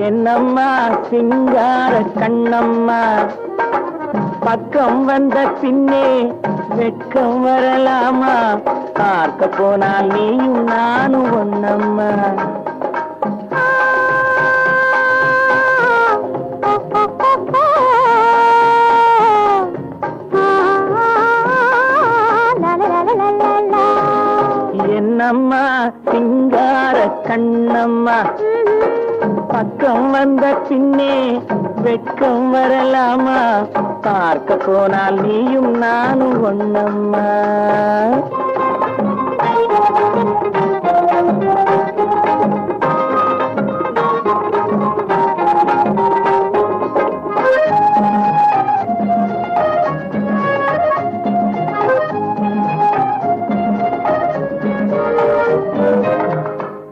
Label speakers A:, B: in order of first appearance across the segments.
A: என்னம்மா சிங்கார கண்ணம்மா, பக்கம் வந்த பின்னே வெட்கம் வரலாமா? பார்க்க போனால் நீயும் நானும் ஒண்ணம்மா. என்னம்மா சிங்கார கண்ணம்மா, பக்கம் வந்த பின்னே வெட்கம் வரலாமா? பார்க்க போனால் நீயும் நானும் ஒண்ணம்மா.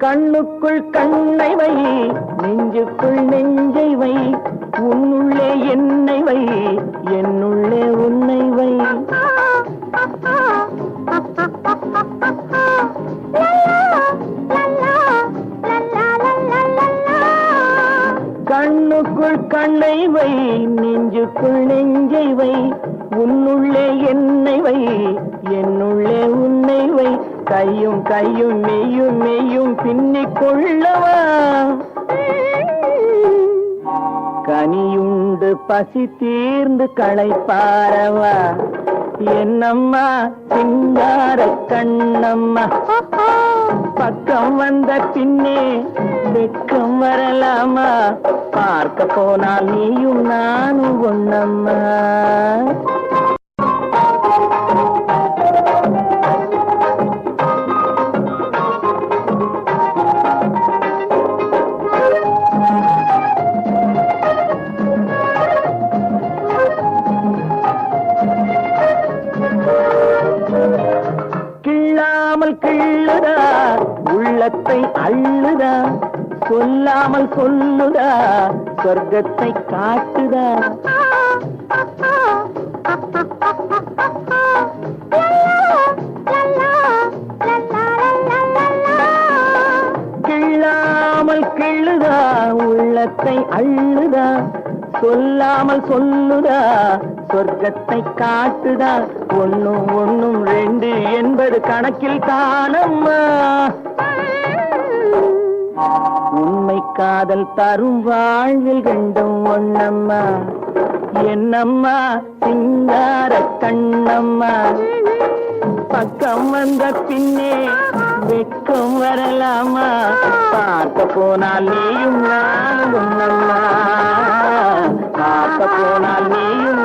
A: கண்ணுக்குள் கண்ணை வை, நெஞ்சுக்குள் நெஞ்சை வை, உன்னுள்ளே என்னை வை, என்னுள்ளே உன்னை வை. கண்ணுக்குள் கண்ணை வை, நெஞ்சுக்குள் நெஞ்சை வை, உன்னுள்ளே என்னை வை, என்னுள்ளே உன்னை வை. கையும் கையும் மெய்யும் மெய்யும் பின்னிக் கொள்ளவா? கனியுண்டு பசி தீர்ந்து களைப்பாரவா? என்னம்மா சிங்கார கண்ணம்மா, பக்கம் வந்த பின்னே வெட்கம் வரலாமா? பார்க்க போனால் நீயும் நானும் ஒண்ணம்மா. கிள்ளாமல் கிள்ளுதா, உள்ளத்தை அள்ளுதா, சொல்லாமல் சொல்லுதா, சொர்க்கத்தை காட்டுதா. கிள்ளாமல் கிள்ளுதா, உள்ளத்தை அள்ளுதா, சொல்லாமல் சொல்லுதா, சொர்க்கத்தை காட்டுதா. ஒண்ணும் ஒண்ணும் ரெண்டு என்பது கணக்கில் தானம்மா. உண்மை காதல் தரும் வாழ்வில் ரெண்டும் ஒண்ணம்மா. என்னம்மா சிங்கார கண்ணம்மா, பக்கம் வந்த பின்னே வெட்கம் வரலாமா? பார்க்க போனால் நீயும் நானும் ஒண்ணம்மா. பார்க்க போனால் நீயும்